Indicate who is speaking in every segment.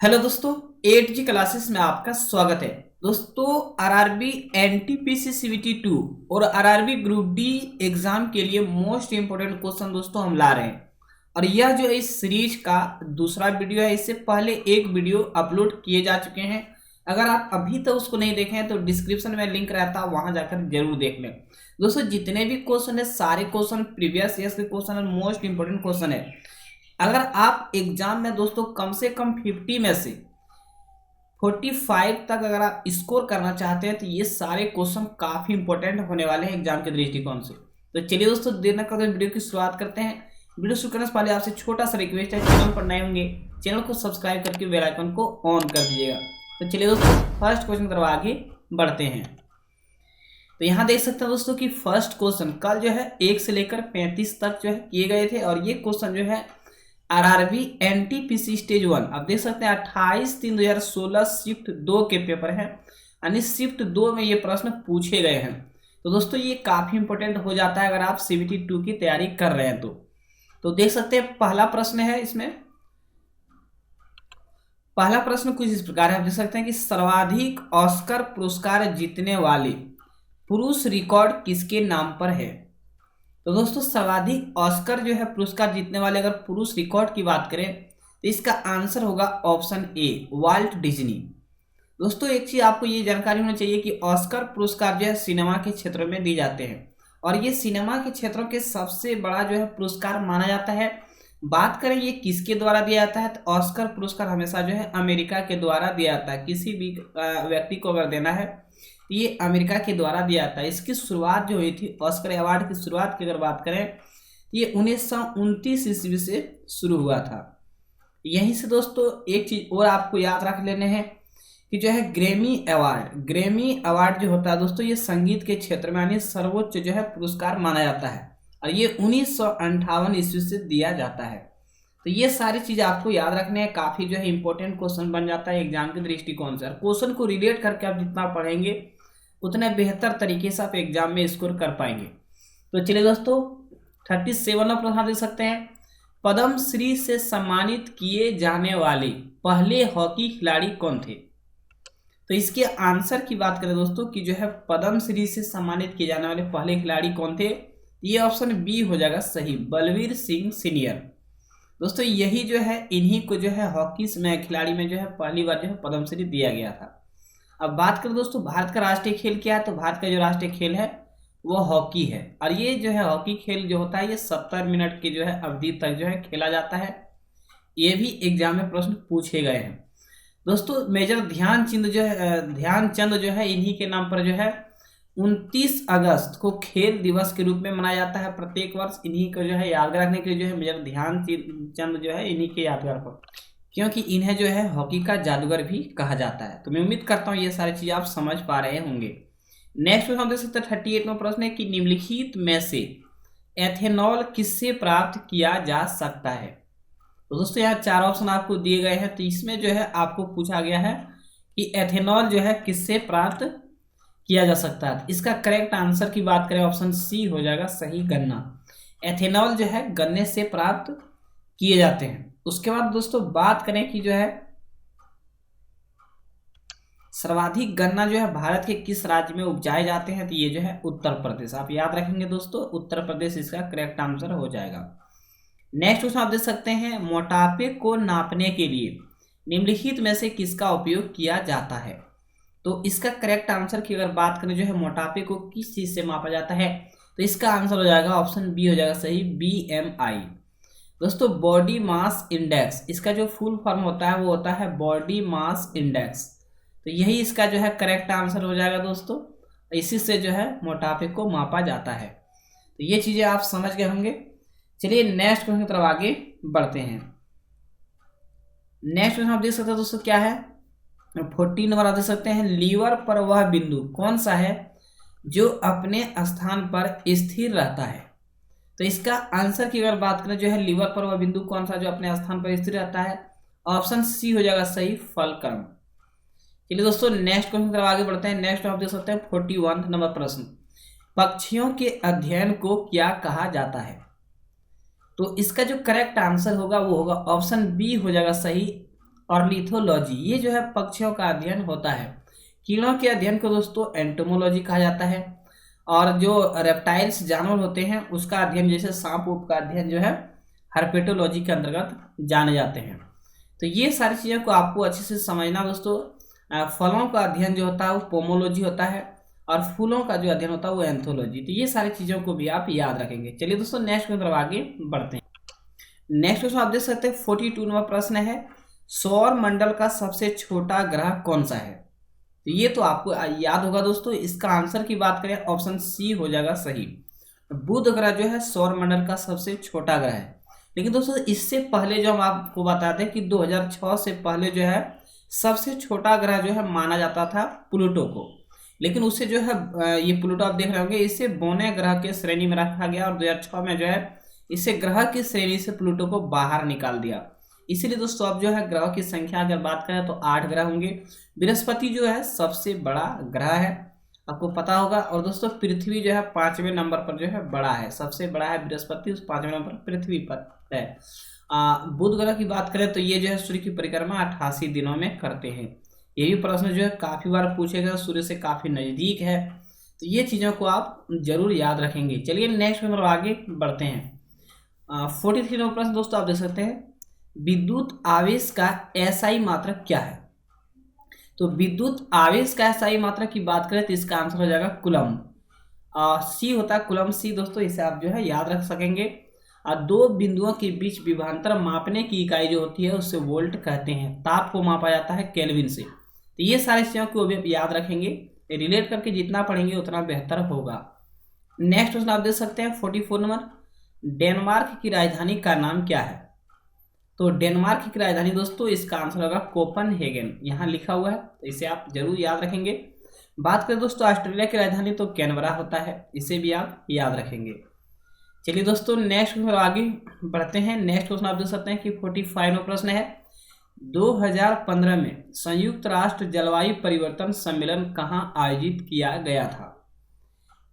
Speaker 1: Hello दोस्तों, 8G classes में आपका स्वागत है। दोस्तों, आरआरबी एनटीपीसी सीवीटी 2 और आरआरबी ग्रुप डी एग्जाम के लिए मोस्ट इंपोर्टेंट क्वेश्चन दोस्तों हम ला रहे हैं। और यह जो है इस सीरीज का दूसरा वीडियो है। इससे पहले एक वीडियो अपलोड किए जा चुके हैं। अगर आप अभी तक उसको नहीं देखे हैं तो डिस्क्रिप्शन में लिंक रहता है, वहां जाकर जरूर देख लें। दोस्तों, जितने भी क्वेश्चन है सारे क्वेश्चन प्रीवियस ईयर्स के क्वेश्चन है, मोस्ट इंपोर्टेंट क्वेश्चन है। अगर आप एग्जाम में दोस्तों कम से कम 50 में से 45 तक अगर आप स्कोर करना चाहते हैं तो ये सारे क्वेश्चन काफी इंपॉर्टेंट होने वाले हैं एग्जाम के दृष्टिकोण से। तो चलिए दोस्तों, देर न करते वीडियो की शुरुआत करते हैं। वीडियो शुरू करने से पहले आपसे छोटा सा रिक्वेस्ट है, चैनल पर नए होंगे चैनल को सब्सक्राइब करके बेल आइकन को ऑन कर दीजिएगा। तो चलिए दोस्तों, फर्स्ट क्वेश्चन की तरफ आगे बढ़ते हैं। तो यहाँ देख सकते हैं दोस्तों कि फर्स्ट क्वेश्चन कल जो है 1 से लेकर 35 तक जो है किए गए थे। और ये क्वेश्चन जो है आरआरबी एनटीपीसी स्टेज 1, आप देख सकते हैं 28/3/2016 शिफ्ट 2 के पेपर है। यानी शिफ्ट 2 में ये प्रश्न पूछे गए हैं। तो दोस्तों ये काफी इंपॉर्टेंट हो जाता है अगर आप सीवीटी 2 की तैयारी कर रहे हैं तो देख सकते हैं पहला प्रश्न है। इसमें पहला प्रश्न कुछ इस प्रकार है, आप देख सकते हैं कि सर्वाधिक ऑस्कर पुरस्कार जीतने वाले पुरुष रिकॉर्ड किसके नाम पर है। तो दोस्तों, सर्वाधिक ऑस्कर जो है पुरस्कार जीतने वाले अगर पुरुष रिकॉर्ड की बात करें तो इसका आंसर होगा ऑप्शन ए, वाल्ट डिज्नी। दोस्तों, एक चीज आपको ये जानकारी होनी चाहिए कि ऑस्कर पुरस्कार जो है सिनेमा के क्षेत्र में दी जाते हैं। और ये सिनेमा के क्षेत्रों के सबसे बड़ा जो है पुरस्कार माना जाता है। बात करें ये किसके द्वारा दिया जाता है तो ऑस्कर पुरस्कार हमेशा जो है अमेरिका के द्वारा दिया जाता है। किसी भी व्यक्ति को अगर देना है ये अमेरिका के द्वारा दिया जाता है। इसकी शुरुआत जो हुई थी ऑस्कर अवार्ड की शुरुआत की अगर बात करें ये 1929 ईस्वी से शुरू हुआ था। यहीं से दोस्तों एक चीज और आपको याद रख लेने हैं कि जो है ग्रैमी अवार्ड जो होता है दोस्तों ये संगीत के क्षेत्र में यानी सर्वोच्च जो है पुरस्कार माना जाता है। और ये 1958 ईस्वी से दिया जाता है। तो ये सारी चीज आपको याद रखने हैं, काफी जो है इंपॉर्टेंट क्वेश्चन बन जाता है एग्जाम के दृष्टिकोण से। क्वेश्चन को रिलेट करके आप जितना पढ़ेंगे उतने बेहतर तरीके से आप एग्जाम में स्कोर कर पाएंगे। तो चलिए दोस्तों, 37वां प्रश्न देख सकते हैं, पद्म श्री से सम्मानित किए जाने वाले पहले हॉकी खिलाड़ी कौन थे। तो इसके आंसर की बात करें दोस्तों कि जो है पद्म श्री से सम्मानित किए जाने वाले पहले खिलाड़ी कौन थे, ये ऑप्शन बी हो जाएगा सही, बलवीर सिंह सीनियर। दोस्तों यही जो है इन्हीं को जो है हॉकी में खिलाड़ी में जो है पहली बार जो है पद्म श्री दिया गया था। अब बात करें दोस्तों भारत का राष्ट्रीय खेल क्या है, तो भारत का जो राष्ट्रीय खेल है वो हॉकी है। और ये जो है हॉकी खेल जो होता है ये 70 मिनट की जो है अवधि तक जो है खेला जाता है। ये भी एग्जाम में प्रश्न पूछे गए हैं। दोस्तों मेजर ध्यानचंद जो है इन्हीं के नाम पर जो है 29 अगस्त को खेल दिवस के रूप में मनाया जाता है प्रत्येक वर्ष। इन्हीं को जो है याद रखने के लिए जो है मेजर ध्यानचंद जो है इन्हीं के यादगार पर, क्योंकि इन्हें जो है हॉकी का जादूगर भी कहा जाता है। तो मैं उम्मीद करता हूँ ये सारी चीजें आप समझ पा रहे होंगे। नेक्स्ट हम देख सकते हैं 38वां प्रश्न है कि निम्नलिखित में से एथेनॉल किससे प्राप्त किया जा सकता है। तो दोस्तों यहाँ 4 ऑप्शन आपको दिए गए हैं। तो इसमें जो है आपको पूछा गया है कि एथेनॉल जो है किससे प्राप्त किया जा सकता है। इसका करेक्ट आंसर की बात करें ऑप्शन सी हो जाएगा सही, गन्ना। एथेनॉल जो है गन्ने से प्राप्त किए जाते हैं। उसके बाद दोस्तों बात करें कि जो है सर्वाधिक गन्ना जो है भारत के किस राज्य में उपजाए जाते हैं, तो ये जो है उत्तर प्रदेश। आप याद रखेंगे दोस्तों, उत्तर प्रदेश इसका करेक्ट आंसर हो जाएगा। नेक्स्ट क्वेश्चन आप देख सकते हैं, मोटापे को नापने के लिए निम्नलिखित में से किसका उपयोग किया जाता है। तो इसका करेक्ट आंसर की अगर बात करें जो है मोटापे को किस चीज से मापा जाता है, तो इसका आंसर हो जाएगा ऑप्शन बी हो जाएगा सही, BMI। दोस्तों बॉडी मास इंडेक्स, इसका जो फुल फॉर्म होता है वो होता है बॉडी मास इंडेक्स। तो यही इसका जो है करेक्ट आंसर हो जाएगा दोस्तों। इसी से जो है मोटापे को मापा जाता है। तो ये चीजें आप समझ गए होंगे। चलिए नेक्स्ट क्वेश्चन की तरफ आगे बढ़ते हैं। नेक्स्ट क्वेश्चन आप देख सकते हैं दोस्तों क्या है, 14 नंबर आप देख सकते हैं, लीवर पर वह बिंदु कौन सा है जो अपने स्थान पर स्थिर रहता है। तो इसका आंसर की अगर बात करें जो है लीवर पर वह बिंदु कौन सा जो अपने स्थान पर स्थिर रहता है, ऑप्शन सी हो जाएगा सही, फलक्रम। चलिए दोस्तों नेक्स्ट क्वेश्चन की तरफ आगे बढ़ते हैं। नेक्स्ट आप देख सकते हैं 41 नंबर प्रश्न, पक्षियों के अध्ययन को क्या कहा जाता है। तो इसका जो करेक्ट आंसर होगा वो होगा ऑप्शन बी हो जाएगा सही, ऑर्निथोलॉजी, ये जो है पक्षियों का अध्ययन होता है। कीड़ों के अध्ययन को दोस्तों एंटोमोलॉजी कहा जाता है। और जो रेप्टाइल्स जानवर होते हैं उसका अध्ययन, जैसे सांप उप का अध्ययन जो है हर्पेटोलॉजी के अंतर्गत जाने जाते हैं। तो ये सारी चीज़ों को आपको अच्छे से समझना दोस्तों। फलों का अध्ययन जो होता है वो पोमोलॉजी होता है, और फूलों का जो अध्ययन होता है वो एंथोलॉजी। तो ये सारी चीज़ों को भी आप याद रखेंगे। चलिए दोस्तों नेक्स्ट की तरफ आगे बढ़ते हैं। नेक्स्ट क्वेश्चन आप देख सकते हैं 42 नंबर प्रश्न है, सौर मंडल का सबसे छोटा ग्रह कौन सा है। तो ये तो आपको याद होगा दोस्तों। इसका आंसर की बात करें ऑप्शन सी हो जाएगा सही। बुध ग्रह जो है सौर मंडल का सबसे छोटा ग्रह है। लेकिन दोस्तों इससे पहले जो हम आपको बताते हैं कि 2006 से पहले जो है सबसे छोटा ग्रह जो है माना जाता था प्लूटो को। लेकिन उससे जो है ये प्लूटो आप देख रहे होंगे, इसे बौने ग्रह के श्रेणी में रखा गया और 2006 में जो है इसे ग्रह की श्रेणी से प्लूटो को बाहर निकाल दिया। इसीलिए दोस्तों अब जो है ग्रह की संख्या अगर बात करें तो 8 ग्रह होंगे। बृहस्पति जो है सबसे बड़ा ग्रह है, आपको पता होगा। और दोस्तों पृथ्वी जो है 5वें नंबर पर जो है बड़ा है, सबसे बड़ा है बृहस्पति, उस 5वें नंबर पर पृथ्वी पर है। बुध ग्रह की बात करें तो ये जो है सूर्य की परिक्रमा 88 दिनों में करते हैं। ये भी प्रश्न जो है काफी बार पूछे गए, सूर्य से काफी नजदीक है। तो ये चीजों को आप जरूर याद रखेंगे। चलिए नेक्स्ट में आगे बढ़ते हैं। 43 नंबर प्रश्न दोस्तों आप देख सकते हैं, विद्युत आवेश का एसआई मात्रक क्या है। तो विद्युत आवेश का एसआई मात्रक की बात करें तो इसका आंसर हो जाएगा कूलम। सी होता है कूलम सी दोस्तों, इसे आप जो है याद रख सकेंगे। दो बिंदुओं के बीच विभवांतर मापने की इकाई जो होती है उससे वोल्ट कहते हैं। ताप को मापा जाता है केल्विन से। तो ये सारी चीज़ों को भी आप याद रखेंगे, रिलेट करके जितना पढ़ेंगे उतना बेहतर होगा। नेक्स्ट क्वेश्चन आप देख सकते हैं 44 नंबर, डेनमार्क की राजधानी का नाम क्या है। तो डेनमार्क की राजधानी दोस्तों इसका आंसर होगा कोपनहेगन, यहाँ लिखा हुआ है, तो इसे आप जरूर याद रखेंगे। बात करें दोस्तों ऑस्ट्रेलिया की राजधानी तो कैनबरा होता है, इसे भी आप याद रखेंगे। चलिए दोस्तों नेक्स्ट क्वेश्चन आगे बढ़ते हैं। नेक्स्ट क्वेश्चन आप देख सकते हैं कि 45 नंबर प्रश्न है, 2015 में संयुक्त राष्ट्र जलवायु परिवर्तन सम्मेलन कहाँ आयोजित किया गया था।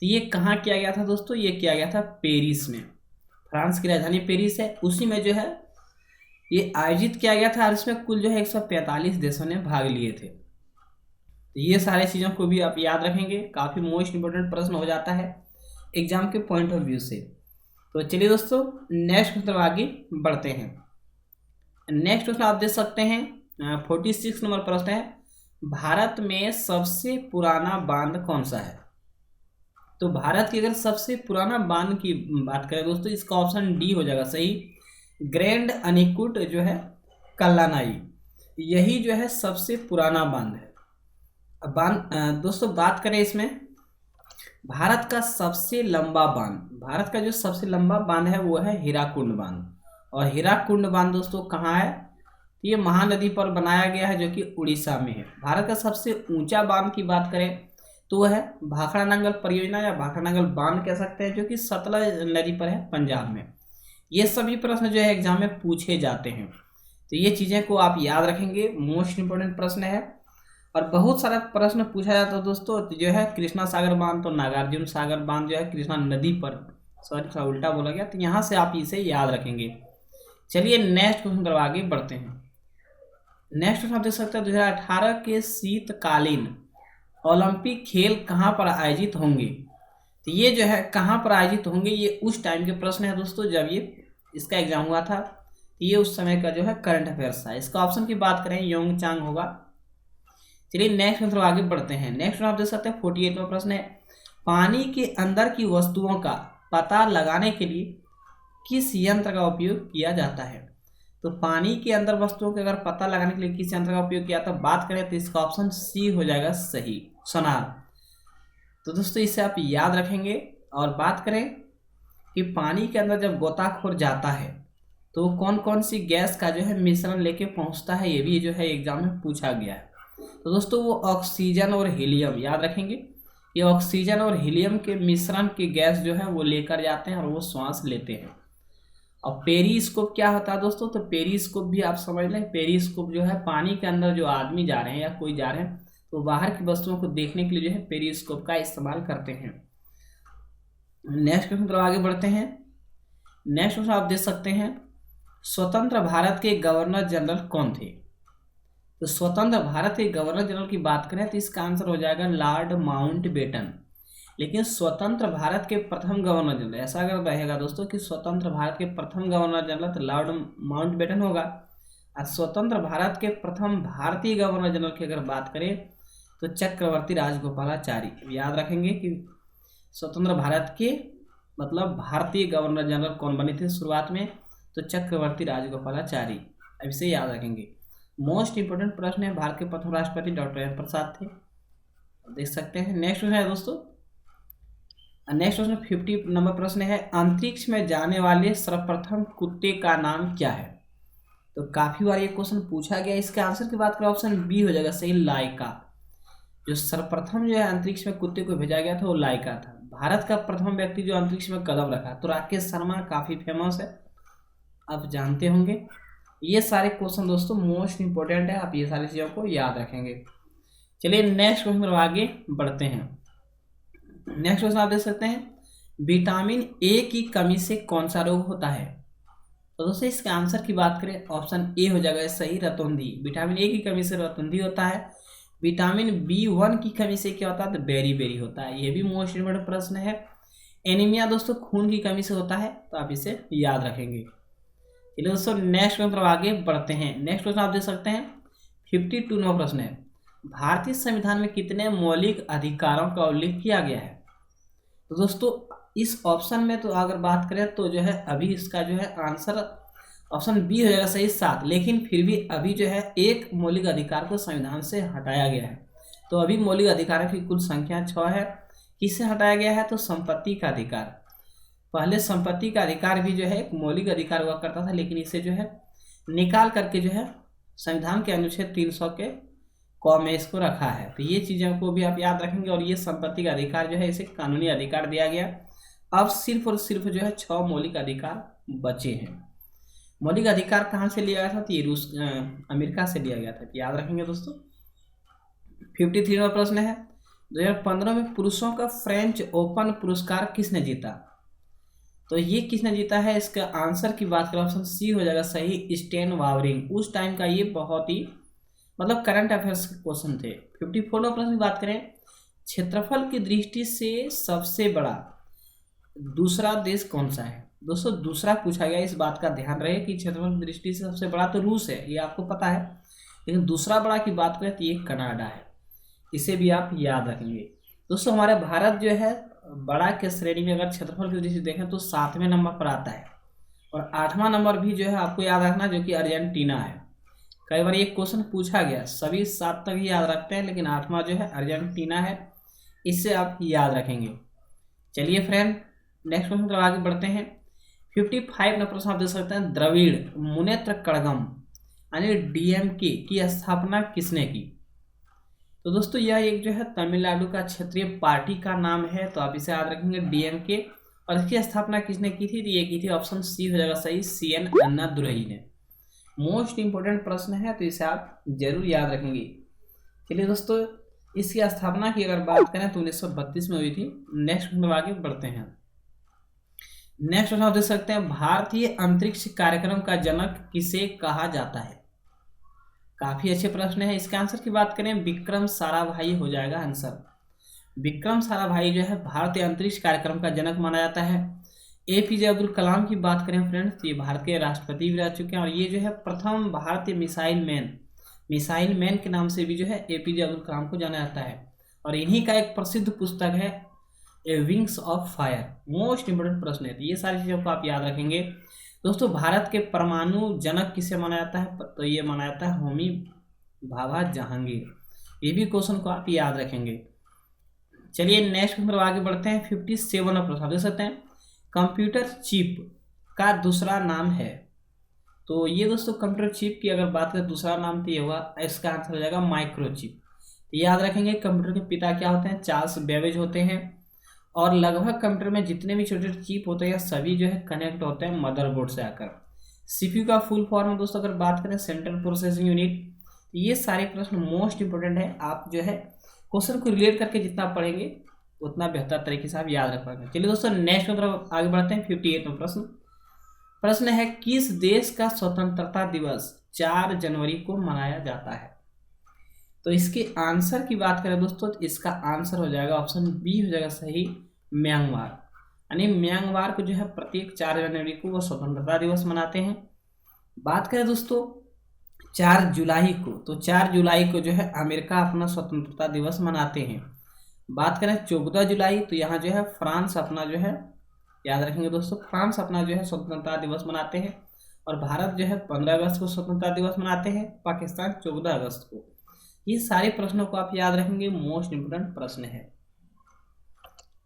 Speaker 1: तो ये कहाँ किया गया था दोस्तों, ये किया गया था पेरिस में। फ्रांस की राजधानी पेरिस है, उसी में जो है ये आयोजित किया गया था। और इसमें कुल जो है 145 देशों ने भाग लिए थे। तो ये सारी चीज़ों को भी आप याद रखेंगे, काफ़ी मोस्ट इंपोर्टेंट प्रश्न हो जाता है एग्जाम के पॉइंट ऑफ व्यू से। तो चलिए दोस्तों नेक्स्ट क्वेश्चन आगे बढ़ते हैं। नेक्स्ट क्वेश्चन आप देख सकते हैं 46 नंबर प्रश्न है, भारत में सबसे पुराना बांध कौन सा है। तो भारत की अगर सबसे पुराना बांध की बात करें दोस्तों इसका ऑप्शन डी हो जाएगा सही, ग्रैंड अनिकुट जो है कल्लानाई, यही जो है सबसे पुराना बांध है। दोस्तों बात करें इसमें भारत का सबसे लंबा बांध, भारत का जो सबसे लंबा बांध है वो है हीराकुंड बांध। और हीराकुंड बांध दोस्तों कहाँ है, ये महानदी पर बनाया गया है जो कि उड़ीसा में है। भारत का सबसे ऊंचा बांध की बात करें तो वह है भाखड़ा नंगल परियोजना या भाखड़ा नंगल बांध कह सकते हैं, जो कि सतलज नदी पर है पंजाब में। ये सभी प्रश्न जो है एग्जाम में पूछे जाते हैं, तो ये चीज़ें को आप याद रखेंगे, मोस्ट इंपोर्टेंट प्रश्न है। और बहुत सारा प्रश्न पूछा जाता है दोस्तों जो है कृष्णा सागर बांध, तो नागार्जुन सागर बांध जो है कृष्णा नदी पर, सॉरी थोड़ा उल्टा बोला गया, तो यहाँ से आप इसे याद रखेंगे। चलिए नेक्स्ट क्वेश्चन पर आगे बढ़ते हैं। नेक्स्ट क्वेश्चन आप देख सकते हैं 2018 के शीतकालीन ओलंपिक खेल कहाँ पर आयोजित होंगे। तो ये जो है कहाँ पर आयोजित होंगे, ये उस टाइम के प्रश्न है दोस्तों जब ये इसका एग्जाम हुआ था। ये उस समय का जो है करंट अफेयर्स था। इसका ऑप्शन की बात करें योंगचांग होगा। चलिए नेक्स्ट क्वेश्चन आगे बढ़ते हैं। नेक्स्ट आप देख सकते हैं 48वां प्रश्न है, पानी के अंदर की वस्तुओं का पता लगाने के लिए किस यंत्र का उपयोग किया जाता है। तो पानी के अंदर वस्तुओं का अगर पता लगाने के लिए किस यंत्र का उपयोग किया, तो बात करें तो इसका ऑप्शन सी हो जाएगा सही, सोनार। तो दोस्तों इसे आप याद रखेंगे। और बात करें कि पानी के अंदर जब गोताखोर जाता है तो कौन कौन सी गैस का जो है मिश्रण लेके पहुंचता है, ये भी जो है एग्जाम में पूछा गया है। तो दोस्तों वो ऑक्सीजन और हीलियम याद रखेंगे, ये ऑक्सीजन और हीलियम के मिश्रण की गैस जो है वो लेकर जाते हैं और वो श्वास लेते हैं। और पेरिस्कोप क्या होता है दोस्तों, तो पेरिस्कोप भी आप समझ लें, पेरिस्कोप जो है पानी के अंदर जो आदमी जा रहे हैं या कोई जा रहे हैं तो बाहर की वस्तुओं को देखने के लिए जो है पेरिस्कोप का इस्तेमाल करते हैं। नेक्स्ट क्वेश्चन पर आगे बढ़ते हैं। नेक्स्ट क्वेश्चन आप देख सकते हैं, स्वतंत्र भारत के गवर्नर जनरल कौन थे। तो स्वतंत्र भारत के गवर्नर जनरल की बात करें तो इसका आंसर हो जाएगा लॉर्ड माउंटबेटन। लेकिन स्वतंत्र भारत के प्रथम गवर्नर जनरल, ऐसा अगर रहेगा दोस्तों कि स्वतंत्र भारत के प्रथम गवर्नर जनरल तो लॉर्ड माउंटबेटन होगा। और स्वतंत्र भारत के प्रथम भारतीय गवर्नर जनरल की अगर बात करें तो चक्रवर्ती राजगोपालाचारी। याद रखेंगे कि स्वतंत्र भारत के मतलब भारतीय गवर्नर जनरल कौन बने थे शुरुआत में, तो चक्रवर्ती राजगोपालाचारी। अब इसे याद रखेंगे। मोस्ट इंपोर्टेंट प्रश्न है, भारत के प्रथम राष्ट्रपति डॉक्टर राजेंद्र प्रसाद थे, देख सकते हैं। नेक्स्ट क्वेश्चन है दोस्तों, नेक्स्ट क्वेश्चन 50 नंबर प्रश्न है, अंतरिक्ष में जाने वाले सर्वप्रथम कुत्ते का नाम क्या है। तो काफी बार ये क्वेश्चन पूछा गया। इसके आंसर की बात करें ऑप्शन बी हो जाएगा सही, लाइका। जो सर्वप्रथम जो है अंतरिक्ष में कुत्ते को भेजा गया था वो लाइका था। भारत का प्रथम व्यक्ति जो अंतरिक्ष में कदम रखा तो राकेश शर्मा, काफी फेमस है, आप जानते होंगे। ये सारे क्वेश्चन दोस्तों मोस्ट इंपोर्टेंट है, आप ये सारी चीजों को याद रखेंगे। चलिए नेक्स्ट क्वेश्चन पर आगे बढ़ते हैं। नेक्स्ट क्वेश्चन आप देख सकते हैं, विटामिन ए की कमी से कौन सा रोग होता है। तो दोस्तों इसके आंसर की बात करें ऑप्शन ए हो जाएगा सही, रतौंधी। विटामिन ए की कमी से रतौंधी होता है। विटामिन B1 की कमी से क्या होता है, तो बेरी होता है। ये भी मोस्ट इंपोर्टेंट प्रश्न है। एनीमिया दोस्तों खून की कमी से होता है, तो आप इसे याद रखेंगे। चलिए दोस्तों नेक्स्ट क्वेश्चन पर आगे बढ़ते हैं। नेक्स्ट क्वेश्चन आप देख सकते हैं 52 नंबर प्रश्न है, भारतीय संविधान में कितने मौलिक अधिकारों का उल्लेख किया गया है। तो दोस्तों इस ऑप्शन में तो अगर बात करें तो जो है अभी इसका जो है आंसर ऑप्शन बी हो जाएगा सही 7। लेकिन फिर भी अभी जो है एक मौलिक अधिकार को संविधान से हटाया गया है। तो अभी मौलिक अधिकारों की कुल संख्या 6 है। किससे हटाया गया है, तो संपत्ति का अधिकार। पहले संपत्ति का अधिकार भी जो है एक मौलिक अधिकार हुआ करता था, लेकिन इसे जो है निकाल करके जो है संविधान के अनुच्छेद 300 के क में इसको रखा है। तो ये चीज़ों को भी आप याद रखेंगे। और ये संपत्ति का अधिकार जो है इसे कानूनी अधिकार दिया गया। अब सिर्फ और सिर्फ जो है 6 मौलिक अधिकार बचे हैं। मौलिक अधिकार कहाँ से लिया गया था, तो ये रूस अमेरिका से लिया गया था, याद रखेंगे दोस्तों। 53 नंबर प्रश्न है, 2015 में पुरुषों का फ्रेंच ओपन पुरस्कार किसने जीता। तो ये किसने जीता है, इसका आंसर की बात करें ऑप्शन सी हो जाएगा सही, स्टेन वावरिंग। उस टाइम का ये बहुत ही मतलब करंट अफेयर्स के क्वेश्चन थे। 54 नंबर प्रश्न की बात करें, क्षेत्रफल की दृष्टि से सबसे बड़ा दूसरा देश कौन सा है। दोस्तों दूसरा पूछा गया, इस बात का ध्यान रहे कि क्षेत्रफल की दृष्टि से सबसे बड़ा तो रूस है, ये आपको पता है। लेकिन दूसरा बड़ा की बात करें तो ये कनाडा है, इसे भी आप याद रखेंगे। दोस्तों हमारे भारत जो है बड़ा के श्रेणी में अगर क्षेत्रफल की दृष्टि से देखें तो 7वें नंबर पर आता है। और 8वां नंबर भी जो है आपको याद रखना, जो कि अर्जेंटीना है। कई बार ये क्वेश्चन पूछा गया, सभी 7 तक ही याद रखते हैं, लेकिन 8वां जो है अर्जेंटीना है, इससे आप याद रखेंगे। चलिए फ्रेंड नेक्स्ट क्वेश्चन पर आगे बढ़ते हैं। 55 नंबर प्रश्न आप देख सकते हैं, द्रविड़ मुनेत्र कड़गम यानी DMK की स्थापना किसने की। तो दोस्तों यह एक जो है तमिलनाडु का क्षेत्रीय पार्टी का नाम है, तो आप इसे याद रखेंगे DMK। और इसकी स्थापना किसने की थी, तो ये की थी ऑप्शन सी हो जाएगा सही, CN अन्नादुरई ने। मोस्ट इंपोर्टेंट प्रश्न है, तो इसे आप जरूर याद रखेंगे। चलिए दोस्तों इसकी स्थापना की अगर बात करें तो 1932 में हुई थी। नेक्स्ट क्वेश्चन आगे बढ़ते हैं। नेक्स्ट क्वेश्चन आप देख सकते हैं, भारतीय अंतरिक्ष कार्यक्रम का जनक किसे कहा जाता है। काफी अच्छे प्रश्न है। इसके आंसर की बात करें विक्रम साराभाई हो जाएगा आंसर। विक्रम साराभाई जो है भारतीय अंतरिक्ष कार्यक्रम का जनक माना जाता है। APJ अब्दुल कलाम की बात करें फ्रेंड्स तो ये भारत के राष्ट्रपति भी रह चुके हैं। और ये जो है प्रथम भारतीय मिसाइल मैन के नाम से भी जो है APJ अब्दुल कलाम को जाना जाता है। और इन्हीं का एक प्रसिद्ध पुस्तक है a Wings of Fire. Most important प्रश्न है, तो ये सारी चीज़ों को आप याद रखेंगे। दोस्तों भारत के परमाणु जनक किसे माना जाता है, तो ये माना जाता है होमी भाभा जहांगीर। ये भी क्वेश्चन को आप याद रखेंगे। चलिए नेक्स्ट पर आगे बढ़ते हैं। 57 नंबर प्रश्न देख सकते हैं, कंप्यूटर चिप का दूसरा नाम है। तो ये दोस्तों कंप्यूटर चिप की अगर बात करें दूसरा नाम तो ये होगा, इसका आंसर हो जाएगा माइक्रोचिप। याद रखेंगे कंप्यूटर के पिता क्या होते हैं, चार्ल्स बेबेज होते हैं। और लगभग कंप्यूटर में जितने भी छोटे छोटे चिप होते हैं सभी जो है कनेक्ट होते हैं मदरबोर्ड से आकर। CPU का फुल फॉर्म दोस्तों अगर बात करें सेंट्रल प्रोसेसिंग यूनिट। ये सारे प्रश्न मोस्ट इंपोर्टेंट है, आप जो है क्वेश्चन को रिलेट करके जितना पढ़ेंगे उतना बेहतर तरीके से आप याद रख पाएंगे। चलिए दोस्तों नेक्स्ट की तरफ आगे बढ़ते हैं। 58 में प्रश्न है, किस देश का स्वतंत्रता दिवस 4 जनवरी को मनाया जाता है। तो इसके आंसर की बात करें दोस्तों तो इसका आंसर हो जाएगा ऑप्शन बी हो जाएगा सही, म्यांमार। यानी म्यांमार को जो है प्रत्येक 4 जनवरी को वो स्वतंत्रता दिवस मनाते हैं। बात करें दोस्तों 4 जुलाई को, तो 4 जुलाई को जो है अमेरिका अपना स्वतंत्रता दिवस मनाते हैं। बात करें 14 जुलाई तो यहाँ जो है फ्रांस अपना जो है, याद रखेंगे दोस्तों, फ्रांस अपना जो है स्वतंत्रता दिवस मनाते हैं। और भारत जो है 15 अगस्त को स्वतंत्रता दिवस मनाते हैं, पाकिस्तान 14 अगस्त को। ये सारे प्रश्नों को आप याद रखेंगे, मोस्ट इंपोर्टेंट प्रश्न है।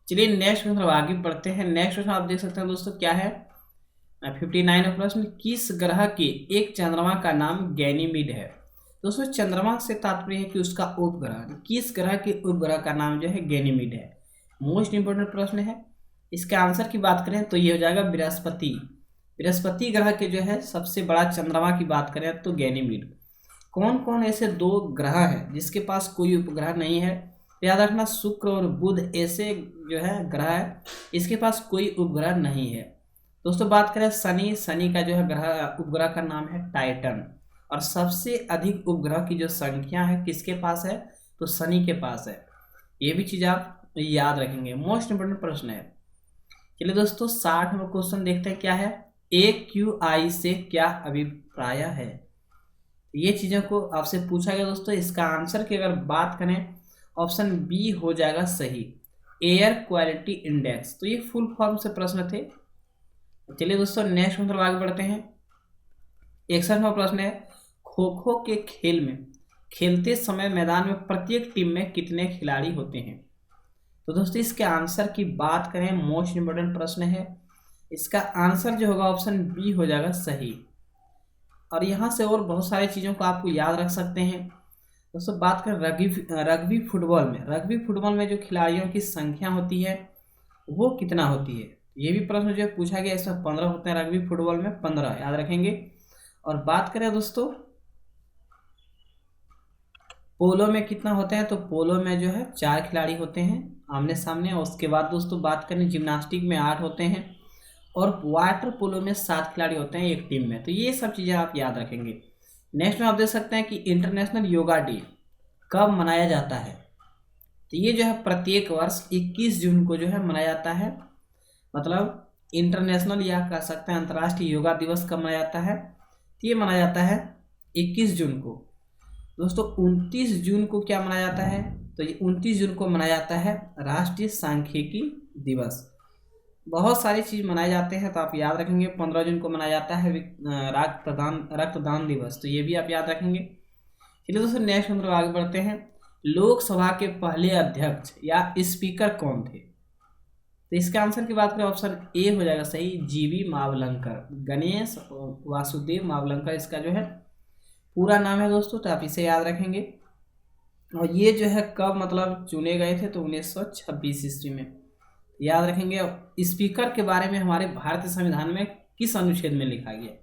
Speaker 1: चलिए नेक्स्ट क्वेश्चन आगे बढ़ते हैं। नेक्स्ट क्वेश्चन आप देख सकते हैं दोस्तों क्या है, 59 प्रश्न, किस ग्रह के एक चंद्रमा का नाम गैनीमीड है। दोस्तों चंद्रमा से तात्पर्य है कि उसका उपग्रह, किस ग्रह के उपग्रह का नाम जो है गैनीमीड है। मोस्ट इंपोर्टेंट प्रश्न है। इसके आंसर की बात करें तो ये हो जाएगा बृहस्पति। बृहस्पति ग्रह के जो है सबसे बड़ा चंद्रमा की बात करें तो गैनीमीड। कौन कौन ऐसे 2 ग्रह हैं जिसके पास कोई उपग्रह नहीं है, याद रखना शुक्र और बुध ऐसे जो है ग्रह है इसके पास कोई उपग्रह नहीं है। दोस्तों बात करें शनि, शनि का जो है ग्रह उपग्रह का नाम है टाइटन। और सबसे अधिक उपग्रह की जो संख्या है किसके पास है, तो शनि के पास है। ये भी चीज़ आप याद रखेंगे, मोस्ट इंपोर्टेंट प्रश्न है। चलिए दोस्तों 60 नंबर क्वेश्चन देखते हैं क्या है, AQI से क्या अभिप्राय है। ये चीज़ों को आपसे पूछा गया दोस्तों। इसका आंसर की अगर बात करें ऑप्शन बी हो जाएगा सही, एयर क्वालिटी इंडेक्स। तो ये फुल फॉर्म से प्रश्न थे। चलिए दोस्तों नेक्स्ट मतलब आगे बढ़ते हैं। 61वां प्रश्न है, खो खो के खेल में खेलते समय मैदान में प्रत्येक टीम में कितने खिलाड़ी होते हैं। तो दोस्तों इसके आंसर की बात करें, मोस्ट इंपोर्टेंट प्रश्न है। इसका आंसर जो होगा ऑप्शन बी हो जाएगा सही। और यहाँ से और बहुत सारी चीज़ों को आपको याद रख सकते हैं। दोस्तों बात करें रग्बी फुटबॉल में, रग्बी फुटबॉल में जो खिलाड़ियों की संख्या होती है वो कितना होती है, ये भी प्रश्न जो है पूछा गया। इसमें 15 होते हैं, रग्बी फुटबॉल में 15 याद रखेंगे। और बात करें दोस्तों पोलो में कितना होते हैं, तो पोलो में जो है 4 खिलाड़ी होते हैं आमने सामने। और उसके बाद दोस्तों बात करें जिम्नास्टिक में 8 होते हैं और वाटर पोलो में 7 खिलाड़ी होते हैं एक टीम में। तो ये सब चीज़ें आप याद रखेंगे। नेक्स्ट में आप देख सकते हैं कि इंटरनेशनल योगा डे कब मनाया जाता है। तो ये जो है प्रत्येक वर्ष 21 जून को जो है मनाया जाता है। मतलब इंटरनेशनल या कह सकते हैं अंतर्राष्ट्रीय योगा दिवस कब मनाया जाता है, तो ये मनाया जाता है 21 जून को। दोस्तों 29 जून को क्या मनाया जाता है, तो ये 29 जून को मनाया जाता है राष्ट्रीय सांख्यिकी दिवस। बहुत सारी चीज़ मनाए जाते हैं तो आप याद रखेंगे। 15 जून को मनाया जाता है रक्तदान दिवस, तो ये भी आप याद रखेंगे। चलिए दोस्तों नेक्स्ट हम लोग आगे बढ़ते हैं। लोकसभा के पहले अध्यक्ष या स्पीकर कौन थे। तो इसका आंसर की बात करें ऑप्शन ए हो जाएगा सही, जीवी मावलंकर, गणेश वासुदेव मावलंकर इसका जो है पूरा नाम है दोस्तों, तो आप इसे याद रखेंगे। और ये जो है कब मतलब चुने गए थे, तो 1926 ईस्वी में याद रखेंगे। स्पीकर के बारे में हमारे भारतीय संविधान में किस अनुच्छेद में लिखा गया,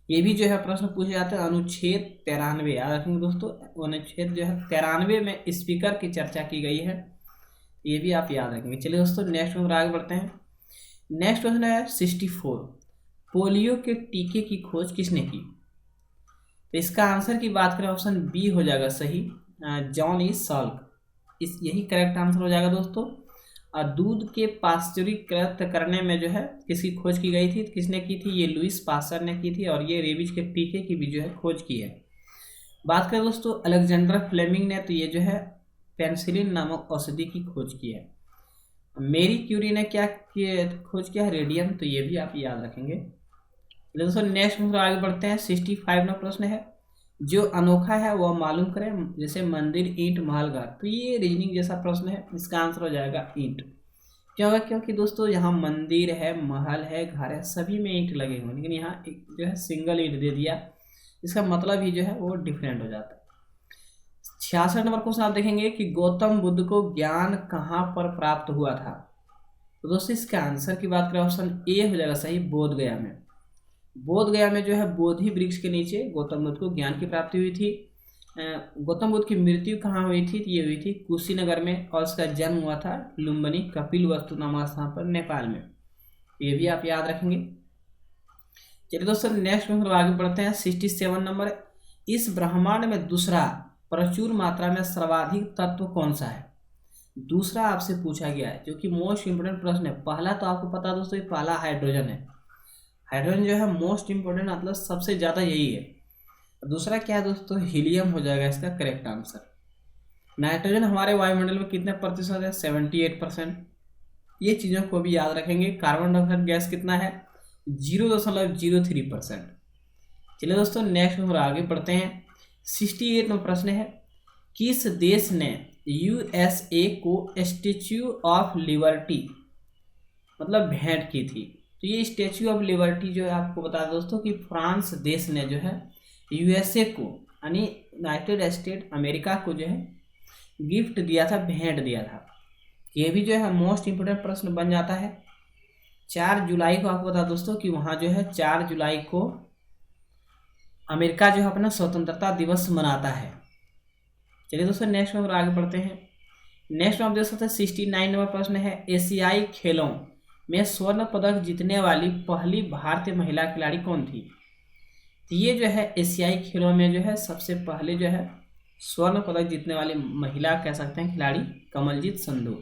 Speaker 1: ये भी जो है प्रश्न पूछे जाते हैं। अनुच्छेद 93 याद रखेंगे दोस्तों, अनुच्छेद जो है 93 में स्पीकर की चर्चा की गई है, ये भी आप याद रखेंगे। चलिए दोस्तों नेक्स्ट क्वेश्चन आगे बढ़ते हैं। नेक्स्ट क्वेश्चन है 64, पोलियो के टीके की खोज किसने की। तो इसका आंसर की बात करें ऑप्शन बी हो जाएगा सही, जॉन ई साल्क, यही करेक्ट आंसर हो जाएगा दोस्तों। और दूध के पाश्चुरीकृत करने में जो है किसकी खोज की गई थी, किसने की थी, ये लुईस पास्चर ने की थी। और ये रेबीज के टीके की भी जो है खोज की है। बात करें दोस्तों अलेक्जेंडर फ्लेमिंग ने, तो ये जो है पेनिसिलिन नामक औषधि की खोज की है। मेरी क्यूरी ने क्या खोज किया है, रेडियम, तो ये भी आप याद रखेंगे। दोस्तों नेक्स्ट आगे बढ़ते हैं। 65 नंबर प्रश्न है, जो अनोखा है वह मालूम करें, जैसे मंदिर, ईंट, महल, घर। तो ये रीजनिंग जैसा प्रश्न है, इसका आंसर हो जाएगा ईंट। क्यों होगा, क्योंकि दोस्तों यहाँ मंदिर है, महल है, घर है, सभी में ईंट लगे हुए, लेकिन यहाँ एक जो है सिंगल ईंट दे दिया, इसका मतलब ही जो है वो डिफरेंट हो जाता है। 66 नंबर क्वेश्चन आप देखेंगे कि गौतम बुद्ध को ज्ञान कहाँ पर प्राप्त हुआ था। तो दोस्तों इसका आंसर की बात करें ऑप्शन ए हो जाएगा सही, बोध गया में। बोध गया में जो है बोधि वृक्ष के नीचे गौतम बुद्ध को ज्ञान की प्राप्ति हुई थी। गौतम बुद्ध की मृत्यु कहाँ हुई थी, ये हुई थी कुशीनगर में। और उसका जन्म हुआ था लुम्बिनी कपिलवस्तु नामक स्थान पर, नेपाल में। ये भी आप याद रखेंगे। चलिए दोस्तों नेक्स्ट में आगे बढ़ते हैं। 67 नंबर, इस ब्रह्मांड में दूसरा प्रचुर मात्रा में सर्वाधिक तत्व कौन सा है? दूसरा आपसे पूछा गया है, जो कि मोस्ट इंपोर्टेंट प्रश्न है। पहला तो आपको पता है दोस्तों, पहला हाइड्रोजन है। हाइड्रोजन जो है मोस्ट इंपोर्टेंट, मतलब सबसे ज़्यादा यही है। दूसरा क्या है दोस्तों? हीलियम हो जाएगा इसका करेक्ट आंसर। नाइट्रोजन हमारे वायुमंडल में कितने प्रतिशत है? 78%। ये चीज़ों को भी याद रखेंगे। कार्बन डाइऑक्साइड गैस कितना है? 0.03%। चलिए दोस्तों नेक्स्ट नंबर आगे बढ़ते हैं। 68 नंबर प्रश्न है, किस देश ने यूएसए को स्टैच्यू ऑफ लिबर्टी मतलब भेंट की थी? तो ये स्टैच्यू ऑफ लिबर्टी जो है आपको बता दें दोस्तों कि फ्रांस देश ने जो है यूएसए को यानी यूनाइटेड स्टेट अमेरिका को जो है गिफ्ट दिया था, भेंट दिया था। ये भी जो है मोस्ट इंपोर्टेंट प्रश्न बन जाता है। 4 जुलाई को आपको बता दोस्तों कि वहाँ जो है 4 जुलाई को अमेरिका जो है अपना स्वतंत्रता दिवस मनाता है। चलिए दोस्तों नेक्स्ट नंबर आगे बढ़ते हैं। नेक्स्ट में आप देख सकते हैं 69 नंबर प्रश्न है, एशियाई खेलों में स्वर्ण पदक जीतने वाली पहली भारतीय महिला खिलाड़ी कौन थी? तो ये जो है एशियाई खेलों में जो है सबसे पहले जो है स्वर्ण पदक जीतने वाली महिला कह सकते हैं खिलाड़ी कमलजीत संधू।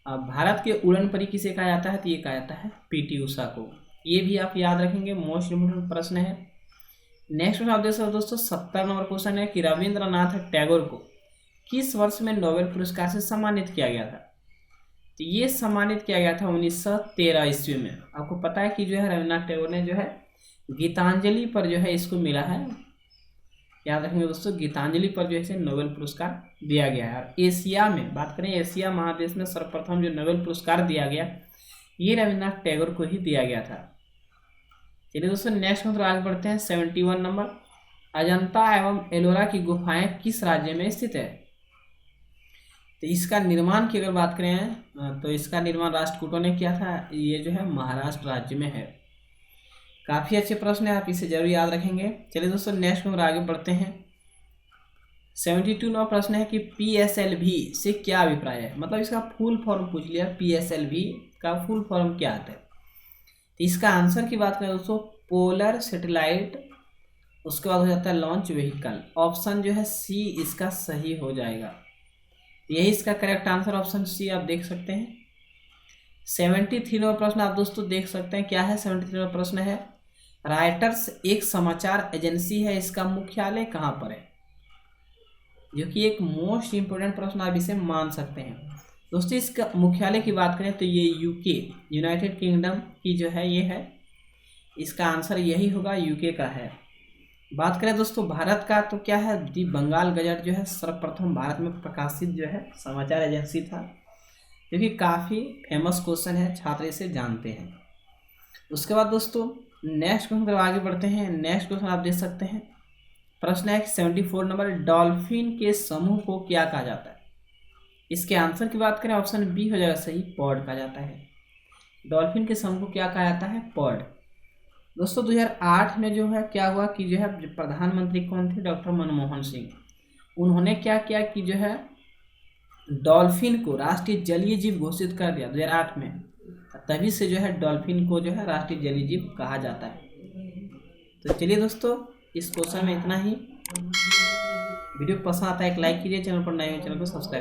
Speaker 1: अब भारत के उड़न परी किसे कहा जाता है? तो ये कहा जाता है पीटी उषा को। ये भी आप याद रखेंगे, मोस्ट इम्पोर्टेंट प्रश्न है। नेक्स्ट में आप देख सकते हो दोस्तों 70 नंबर क्वेश्चन है कि रविंद्रनाथ टैगोर को किस वर्ष में नोबेल पुरस्कार से सम्मानित किया गया था? तो ये सम्मानित किया गया था 1913 ईस्वी में। आपको पता है कि जो है रविंद्रनाथ टैगोर ने जो है गीतांजलि पर जो है इसको मिला है, याद रखेंगे दोस्तों, गीतांजलि पर जो है नोबेल पुरस्कार दिया गया है। और एशिया में बात करें, एशिया महादेश में सर्वप्रथम जो नोबेल पुरस्कार दिया गया ये रविंद्रनाथ टैगोर को ही दिया गया था। चलिए दोस्तों नेक्स्ट में आगे बढ़ते हैं। 71 नंबर, अजंता एवं एलोरा की गुफाएं किस राज्य में स्थित है? तो इसका निर्माण की अगर बात करें तो इसका निर्माण राष्ट्रकूटों ने किया था। ये जो है महाराष्ट्र राज्य में है। काफ़ी अच्छे प्रश्न है, आप इसे जरूर याद रखेंगे। चलिए दोस्तों नेक्स्ट नंबर आगे बढ़ते हैं। 72 नंबर प्रश्न है कि PSLV से क्या अभिप्राय है? मतलब इसका फुल फॉर्म पूछ लिया, PSLV का फुल फॉर्म क्या आता है? तो इसका आंसर की बात करें दोस्तों, पोलर सैटेलाइट, उसके बाद हो जाता है लॉन्च व्हीकल। ऑप्शन जो है सी इसका सही हो जाएगा। यही इसका करेक्ट आंसर ऑप्शन सी आप देख सकते हैं। 73 नंबर प्रश्न आप दोस्तों देख सकते हैं क्या है। 73 नंबर प्रश्न है, राइटर्स एक समाचार एजेंसी है, इसका मुख्यालय कहाँ पर है? जो कि एक मोस्ट इंपोर्टेंट प्रश्न आप इसे मान सकते हैं दोस्तों। इसका मुख्यालय की बात करें तो ये यूके यूनाइटेड किंगडम की जो है ये है, इसका आंसर यही होगा, यूके का है। बात करें दोस्तों भारत का तो क्या है, दी बंगाल गजट जो है सर्वप्रथम भारत में प्रकाशित जो है समाचार एजेंसी था, जो कि काफ़ी फेमस क्वेश्चन है, छात्र इसे जानते हैं। उसके बाद दोस्तों नेक्स्ट क्वेश्चन तरफ आगे बढ़ते हैं। नेक्स्ट क्वेश्चन आप देख सकते हैं, प्रश्न है 74 नंबर, डॉल्फिन के समूह को क्या कहा जाता है? इसके आंसर की बात करें ऑप्शन बी हो जाएगा सही, पॉड कहा जाता है। डॉल्फिन के समूह को क्या कहा जाता है? पॉड। दोस्तों 2008 में जो है क्या हुआ कि जो है प्रधानमंत्री कौन थे? डॉक्टर मनमोहन सिंह। उन्होंने क्या किया कि जो है डॉल्फिन को राष्ट्रीय जलीय जीव घोषित कर दिया 2008 में। तभी से जो है डॉल्फिन को जो है राष्ट्रीय जलीय जीव कहा जाता है। तो चलिए दोस्तों इस क्वेश्चन में इतना ही। वीडियो पसंद आता है एक लाइक कीजिए, चैनल पर नए हो चैनल को सब्सक्राइब।